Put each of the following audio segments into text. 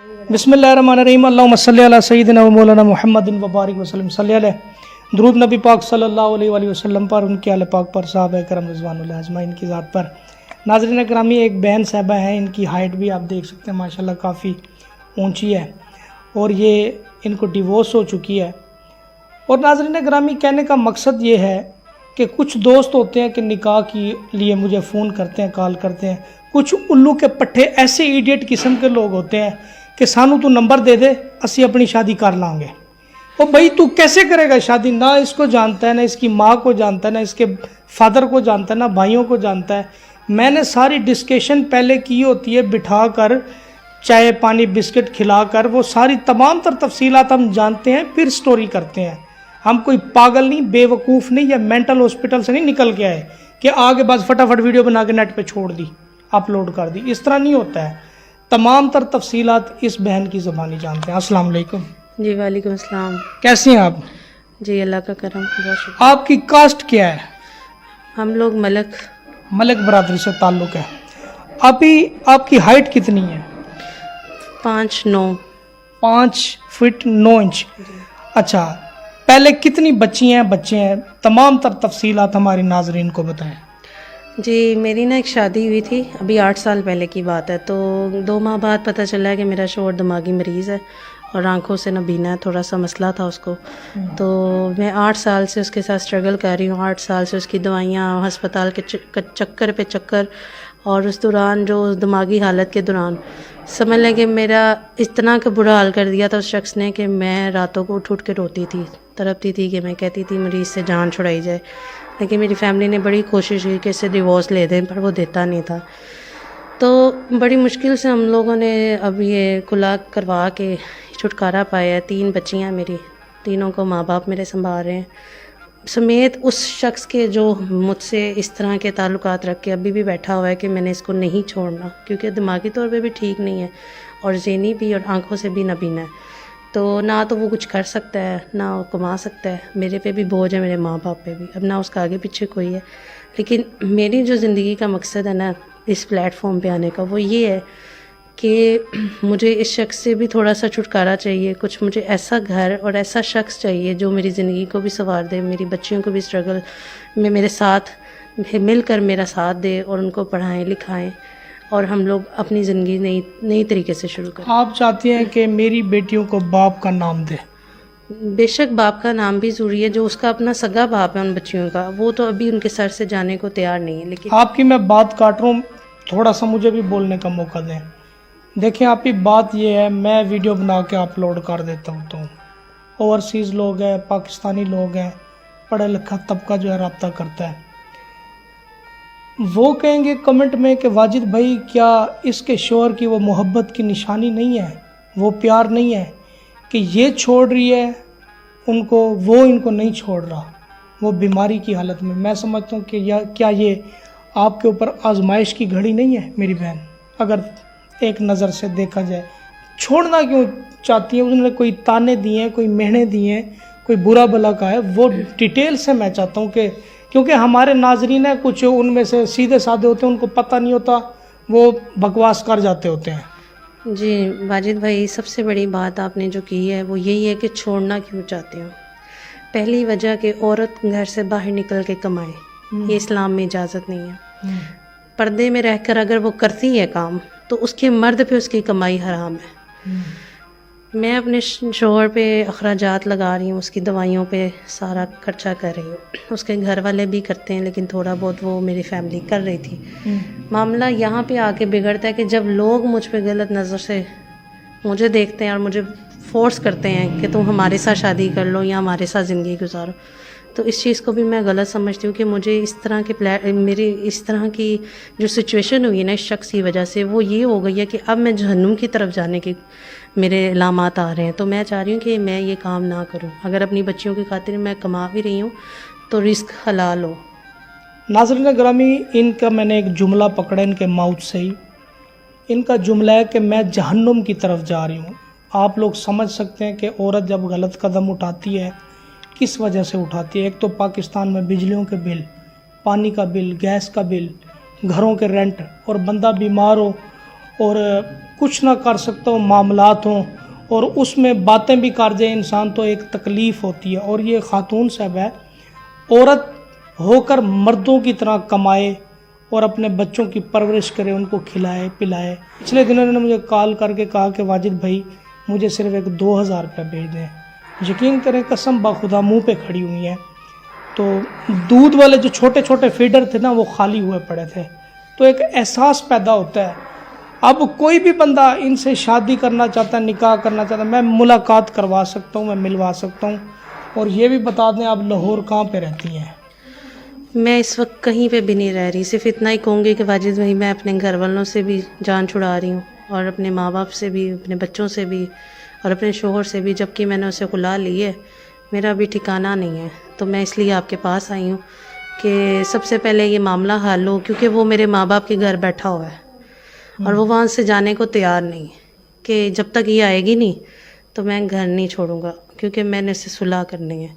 बिस्मिल्लाहिर्रहमानिर्रहीम अल्लाहुम्मा सल्ली अला सय्यिदिना व मौलाना मुहम्मदिन व बारिक वसल्लम सल्ली अलैहि। दुरूद नबी पाक सल्लल्लाहु अलैहि वसल्लम पर, उनके आले पाक पर, सहाबा करम रिज़वानुल्लाह अजमाइन की ज़ात पर। नाज़रीन ग्रामी, एक बहन साहबा हैं, इनकी हाइट भी आप देख सकते हैं माशाल्लाह काफ़ी ऊंची है और ये इनको डिवोर्स हो चुकी है। और नाज़रीन ग्रामी, कहने का मकसद ये है कि कुछ दोस्त होते हैं कि निकाह के लिए मुझे फ़ोन करते हैं, कॉल करते हैं। कुछ उल्लू के पट्टे ऐसे इडियट किस्म के लोग होते हैं कि सानू तू नंबर दे दे, असी अपनी शादी कर लांगे। और भाई तू कैसे करेगा शादी? ना इसको जानता है, ना इसकी माँ को जानता है, ना इसके फादर को जानता है, ना भाइयों को जानता है। मैंने सारी डिस्कशन पहले की होती है, बिठा कर चाय पानी बिस्किट खिलाकर, वो सारी तमाम तर तफसीलात हम जानते हैं, फिर स्टोरी करते हैं। हम कोई पागल नहीं, बेवकूफ़ नहीं, या मेंटल हॉस्पिटल से नहीं निकल के आए कि आगे बस फटाफट वीडियो बना के नेट पे छोड़ दी, अपलोड कर दी। इस तरह नहीं होता है। तमाम तर तफसीलात इस बहन की ज़बानी जानते हैं। अस्सलाम वालेकुम। जी वालेकुम अस्सलाम। कैसी हैं आप? जी अल्लाह का करम, बहुत शुक्रिया। आपकी कास्ट क्या है? हम लोग मलक बरादरी से ताल्लुक़ है। अभी आपकी हाइट कितनी है? 5'9". 5 फीट 9 इंच। अच्छा, पहले कितनी बच्ची हैं, बच्चे हैं? तमाम तर तफसीलात हमारी नाजरीन को बताएं। जी मेरी ना एक शादी हुई थी, अभी 8 साल पहले की बात है। तो 2 माह बाद पता चला है कि मेरा शौहर दिमागी मरीज़ है और आंखों से नबीना है, थोड़ा सा मसला था उसको। तो मैं 8 साल से उसके साथ स्ट्रगल कर रही हूँ। 8 साल से उसकी दवाइयाँ, अस्पताल के चक्कर पे चक्कर, और उस दौरान जो दिमागी हालत के दौरान समझ लें कि मेरा इतना का बुरा हाल कर दिया था उस शख्स ने कि मैं रातों को उठ के रोती थी, तड़पती थी कि मैं कहती थी मरीज़ से जान छुड़ाई जाए। लेकिन मेरी फैमिली ने बड़ी कोशिश की कि इससे डिवोर्स ले दें, पर वो देता नहीं था। तो बड़ी मुश्किल से हम लोगों ने अब ये खुला करवा के छुटकारा पाया है। 3 बच्चियाँ मेरी, तीनों को माँ बाप मेरे संभाल रहे हैं, समेत उस शख्स के जो मुझसे इस तरह के ताल्लुकात रख के अभी भी बैठा हुआ है कि मैंने इसको नहीं छोड़ना, क्योंकि दिमागी तौर पे भी ठीक नहीं है और ज़हनी भी, और आंखों से भी नबीना है। तो ना तो वो कुछ कर सकता है, ना वो कमा सकता है। मेरे पे भी बोझ है, मेरे माँ बाप पे भी, अब ना उसका आगे पीछे कोई है। लेकिन मेरी जो ज़िंदगी का मकसद है ना इस प्लेटफॉर्म पे आने का, वो ये है कि मुझे इस शख्स से भी थोड़ा सा छुटकारा चाहिए। कुछ मुझे ऐसा घर और ऐसा शख्स चाहिए जो मेरी ज़िंदगी को भी संवार दे, मेरी बच्चियों को भी स्ट्रगल में मेरे साथ मिलकर मेरा साथ दे, और उनको पढ़ाएं लिखाएं, और हम लोग अपनी ज़िंदगी नई तरीके से शुरू करें। आप चाहती हैं कि मेरी बेटियों को बाप का नाम दे? बेशक बाप का नाम भी ज़रूरी है, जो उसका अपना सगा बाप है उन बच्चियों का, वो तो अभी उनके सर से जाने को तैयार नहीं है। लेकिन आपकी मैं बात काट रहा हूँ, थोड़ा सा मुझे भी बोलने का मौका दें। देखें, आपकी बात ये है, मैं वीडियो बना के अपलोड कर देता हूँ, तो ओवरसीज़ लोग हैं, पाकिस्तानी लोग हैं, पढ़ा लिखा तबका जो है रब्ता करता है, वो कहेंगे कमेंट में कि वाजिद भाई क्या इसके शौहर की वो मोहब्बत की निशानी नहीं है, वो प्यार नहीं है कि ये छोड़ रही है उनको, वो इनको नहीं छोड़ रहा, वो बीमारी की हालत में। मैं समझता हूँ कि क्या ये आपके ऊपर आजमाइश की घड़ी नहीं है मेरी बहन? अगर एक नज़र से देखा जाए, छोड़ना क्यों चाहती है? उन्होंने कोई ताने दिए हैं, कोई मेहने दिए हैं, कोई बुरा भला का है, वो डिटेल से मैं चाहता हूँ कि, क्योंकि हमारे नाजरीन है कुछ उनमें से सीधे साधे होते हैं, उनको पता नहीं होता, वो बकवास कर जाते होते हैं। जी वाजिद भाई, सबसे बड़ी बात आपने जो की है वो यही है कि छोड़ना क्यों चाहते हो। पहली वजह कि औरत घर से बाहर निकल के कमाए, ये इस्लाम में इजाज़त नहीं है। पर्दे में रहकर अगर वो करती है काम, तो उसके मर्द पे उसकी कमाई हराम है। मैं अपने शौहर पे अखराजात लगा रही हूँ, उसकी दवाइयों पे सारा खर्चा कर रही हूँ, उसके घर वाले भी करते हैं, लेकिन थोड़ा बहुत वो मेरी फैमिली कर रही थी। मामला यहाँ पे आके बिगड़ता है कि जब लोग मुझ पे गलत नज़र से मुझे देखते हैं और मुझे फोर्स करते हैं कि तुम हमारे साथ शादी कर लो या हमारे साथ ज़िंदगी गुजारो, तो इस चीज़ को भी मैं गलत समझती हूँ कि मुझे इस तरह के मेरी इस तरह की जो सिचुएशन हुई है ना इस शख्स की वजह से, वो ये हो गई है कि अब मैं जहन्नुम की तरफ जाने की मेरे इलामात आ रहे हैं। तो मैं चाह रही हूँ कि मैं ये काम ना करूँ। अगर अपनी बच्चियों की खातिर मैं कमा भी रही हूँ तो रिस्क हलाल हो। नाज़रीन ग्रामी, इनका मैंने एक जुमला पकड़ा इनके माउथ से ही। इनका जुमला है कि मैं जहन्नुम की तरफ जा रही हूँ। आप लोग समझ सकते हैं कि औरत जब गलत कदम उठाती है किस वजह से उठाती है। एक तो पाकिस्तान में बिजलियों के बिल, पानी का बिल, गैस का बिल, घरों के रेंट, और बंदा बीमार हो और कुछ ना कर सकता हो, मामलात हों और उसमें बातें भी कर जाए इंसान तो एक तकलीफ़ होती है। और ये खातून साहब है, औरत होकर मर्दों की तरह कमाए और अपने बच्चों की परवरिश करे, उनको खिलाए पिलाए। पिछले दिनों इन्होंने मुझे कॉल करके कहा कि वाजिद भाई मुझे सिर्फ एक 2000 रुपये भेज दें। यकीन करें, कसम बाखुदा मुंह पे खड़ी हुई हैं। तो दूध वाले जो छोटे छोटे फीडर थे ना, वो खाली हुए पड़े थे। तो एक एहसास पैदा होता है। अब कोई भी बंदा इनसे शादी करना चाहता है, निकाह करना चाहता है, मैं मुलाकात करवा सकता हूँ, मैं मिलवा सकता हूँ। और ये भी बता दें, आप लाहौर कहाँ पे रहती हैं? मैं इस वक्त कहीं पे भी नहीं रह रही, सिर्फ इतना ही कहूँगी कि वाजिद भाई मैं अपने घर वालों से भी जान छुड़ा रही हूँ और अपने माँ बाप से भी, अपने बच्चों से भी और अपने शोहर से भी, जबकि मैंने उसे खुला ली है। मेरा अभी ठिकाना नहीं है। तो मैं इसलिए आपके पास आई हूँ कि सबसे पहले ये मामला हल हो, क्योंकि वो मेरे माँ बाप के घर बैठा हुआ है और वो वहाँ से जाने को तैयार नहीं कि जब तक ये आएगी नहीं तो मैं घर नहीं छोड़ूंगा, क्योंकि मैंने उससे सुलह करनी है।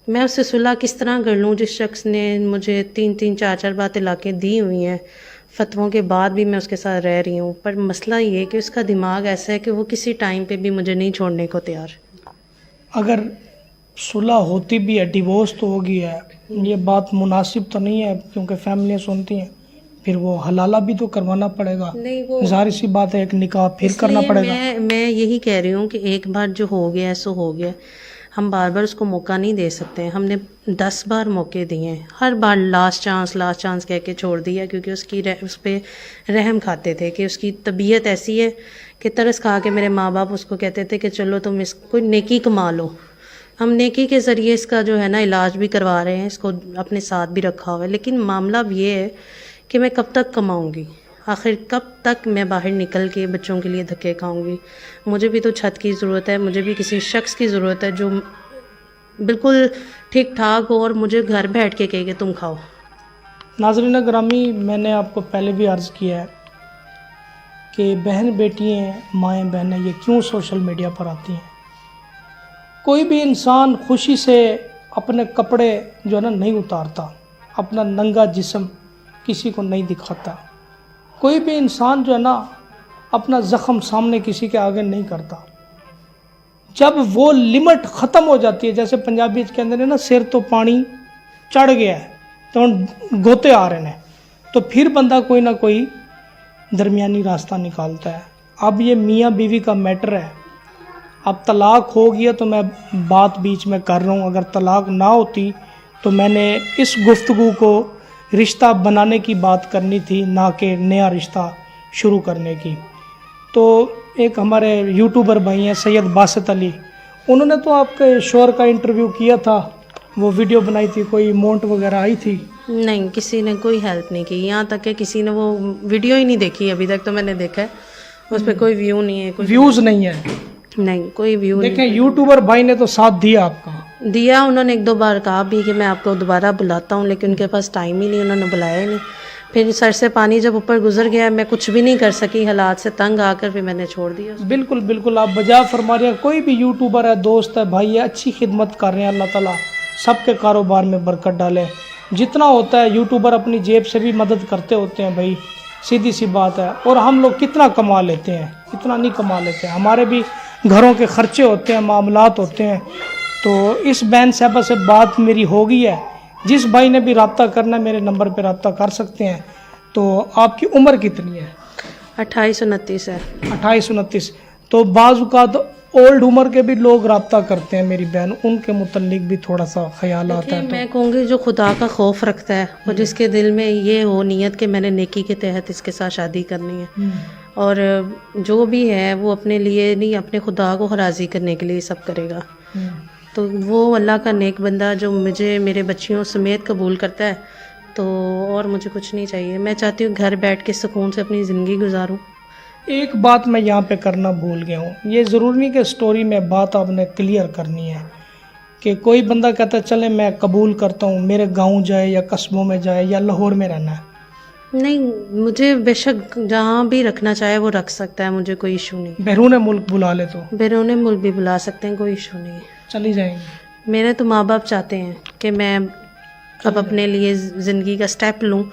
मैं उससे सुलह किस तरह कर लूँ जिस शख्स ने मुझे 3-3 4-4 बार तलाक़ें दी हुई हैं, फतवों के बाद भी मैं उसके साथ रह रही हूँ। पर मसला ये है कि उसका दिमाग ऐसा है कि वो किसी टाइम पे भी मुझे नहीं छोड़ने को तैयार। अगर सुलह होती भी है, डिवोर्स तो हो गया है, ये बात मुनासिब तो नहीं है, क्योंकि फैमिलियाँ सुनती हैं, फिर वो हलाला भी तो करवाना पड़ेगा। नहीं, वो जाहिर सी बात है, एक निकाह फिर करना पड़ेगा। मैं यही कह रही हूँ कि एक बार जो हो गया सो हो गया, हम बार बार उसको मौका नहीं दे सकते। हमने 10 बार मौके दिए हैं, हर बार लास्ट चांस कह के छोड़ दिया, क्योंकि उस पर रहम खाते थे कि उसकी तबीयत ऐसी है कि तरस खा के मेरे माँ बाप उसको कहते थे कि चलो तुम इस कोई नेकी कमा लो। हम नेकी के ज़रिए इसका जो है ना इलाज भी करवा रहे हैं, इसको अपने साथ भी रखा हुआ है। लेकिन मामला अब ये है कि मैं कब तक कमाऊँगी, आखिर कब तक मैं बाहर निकल के बच्चों के लिए धक्के खाऊंगी। मुझे भी तो छत की ज़रूरत है, मुझे भी किसी शख्स की ज़रूरत है जो बिल्कुल ठीक ठाक हो और मुझे घर बैठ के कहे कि तुम खाओ। नाज़रीन ग्रामी, मैंने आपको पहले भी अर्ज़ किया है कि बहन बेटियाँ, माएँ बहनें, ये क्यों सोशल मीडिया पर आती हैं। कोई भी इंसान खुशी से अपने कपड़े जो है ना नहीं उतारता, अपना नंगा जिस्म किसी को नहीं दिखाता। कोई भी इंसान जो है ना अपना ज़ख़म सामने किसी के आगे नहीं करता। जब वो लिमिट ख़त्म हो जाती है, जैसे पंजाबी के अंदर है ना, सिर तो पानी चढ़ गया है तो गोते आ रहे हैं, तो फिर बंदा कोई ना कोई दरमियानी रास्ता निकालता है। अब ये मियाँ बीवी का मैटर है। अब तलाक हो गया तो मैं बात बीच में कर रहा हूँ, अगर तलाक ना होती तो मैंने इस गुफ्तगू को रिश्ता बनाने की बात करनी थी, ना कि नया रिश्ता शुरू करने की। तो एक हमारे यूट्यूबर भाई हैं सैयद बासित अली, उन्होंने तो आपके शोहर का इंटरव्यू किया था, वो वीडियो बनाई थी, कोई अमाउंट वगैरह आई थी? नहीं, किसी ने कोई हेल्प नहीं की, यहाँ तक कि किसी ने वो वीडियो ही नहीं देखी अभी तक। तो मैंने देखा है उस पर कोई व्यू नहीं है, कोई व्यूज़ नहीं है। नहीं, कोई व्यू देखें, यूट्यूबर भाई ने तो साथ दिया आपका। दिया, उन्होंने 1-2 बार कहा भी कि मैं आपको दोबारा बुलाता हूँ, लेकिन उनके पास टाइम ही नहीं, उन्होंने बुलाया ही नहीं। फिर सर से पानी जब ऊपर गुजर गया, मैं कुछ भी नहीं कर सकी, हालात से तंग आकर फिर मैंने छोड़ दिया। बिल्कुल बिल्कुल, आप बजा फरमा रहे हैं। कोई भी यूट्यूबर है, दोस्त है, भाई है, अच्छी खिदमत कर रहे हैं, अल्लाह ताला सबके कारोबार में बरकत डाले। जितना होता है यूट्यूबर अपनी जेब से भी मदद करते होते हैं भाई, सीधी सी बात है। और हम लोग कितना कमा लेते हैं, इतना नहीं कमा लेते हैं, हमारे भी घरों के खर्चे होते हैं, मामलात होते हैं। तो इस बहन साहबा से बात मेरी हो गई है। जिस भाई ने भी रब्ता करना है मेरे नंबर पे रब्ता कर सकते हैं। तो आपकी उम्र कितनी है? 28-29 है। 28-29। तो बाज़-औक़ात ओल्ड उम्र के भी लोग रब्ता करते हैं मेरी बहन, उनके मुतल्लिक भी थोड़ा सा ख्याल आता है। तो मैं कहूँगी जो खुदा का खौफ रखता है और जिसके दिल में ये हो नीयत कि मैंने नेकी के तहत इसके साथ शादी करनी है, और जो भी है वो अपने लिए नहीं, अपने खुदा को राज़ी करने के लिए सब करेगा, तो वो अल्लाह का नेक बंदा जो मुझे मेरे बच्चियों समेत कबूल करता है, तो और मुझे कुछ नहीं चाहिए। मैं चाहती हूँ घर बैठ के सुकून से अपनी ज़िंदगी गुजारूँ। एक बात मैं यहाँ पे करना भूल गया हूँ, ये ज़रूरी नहीं कि स्टोरी में बात आपने क्लियर करनी है कि कोई बंदा कहता है चले मैं कबूल करता हूँ, मेरे गांव जाए या कस्बों में जाए या लाहौर में रहना है। नहीं, मुझे बेशक जहाँ भी रखना चाहे वो रख सकता है, मुझे कोई इशू नहीं। बैरून मुल्क बुला ले तो बैरून मुल्क भी बुला सकते हैं, कोई इशू नहीं, चली जाएंगी। मेरे तो माँ बाप चाहते हैं कि मैं अब अपने लिए ज़िंदगी का स्टेप लूँ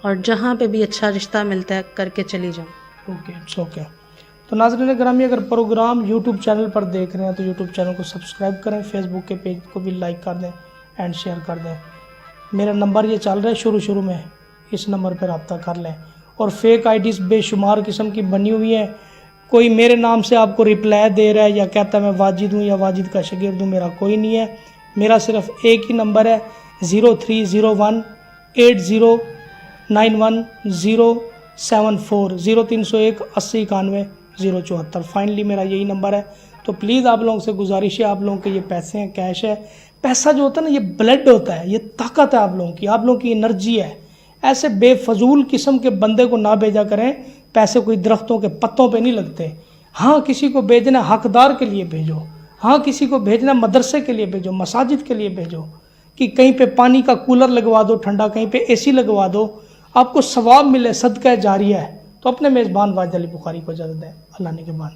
और जहाँ पे भी अच्छा रिश्ता मिलता है करके चली जाऊँ। Okay, it's okay. تو ناظرین گرامی اگر پروگرام یوٹیوب چینل پر دیکھ رہے ہیں تو یوٹیوب چینل کو سبسکرائب کریں، فیس بک کے پیج کو بھی لائک کر دیں اینڈ شیئر کر دیں۔ میرا نمبر یہ چل رہا ہے شروع میں، اس نمبر پہ رابطہ کر لیں۔ اور فیک آئی ڈیز بے شمار قسم کی بنی ہوئی ہیں، کوئی میرے نام سے آپ کو رپلائی دے رہا ہے یا کہتا ہے میں واجد ہوں یا واجد کا شاگرد ہوں، میرا کوئی نہیں ہے۔ میرا صرف ایک ہی نمبر ہے 0301 8091 074 0301 80 91 074۔ فائنلی میرا یہی نمبر ہے۔ تو پلیز آپ لوگوں سے گزارش ہے، آپ لوگوں کے یہ پیسے ہیں، کیش ہے۔ پیسہ جو ہوتا ہے نا یہ بلڈ ہوتا ہے، یہ طاقت ہے آپ لوگوں کی انرجی ہے۔ ایسے بے فضول قسم کے بندے کو نہ بھیجا کریں، پیسے کوئی درختوں کے پتوں پہ نہیں لگتے۔ ہاں کسی کو بھیجنا حقدار کے لیے بھیجو، ہاں کسی کو بھیجنا مدرسے کے لیے بھیجو، مساجد کے لیے بھیجو، کہ کہیں پہ پانی کا کولر لگوا دو ٹھنڈا، کہیں پہ اے سی لگوا دو، آپ کو ثواب ملے، صدقہ جاریہ ہے۔ تو اپنے میزبان واجد علی بخاری کو اجازت دیں، اللہ نے کے بعد۔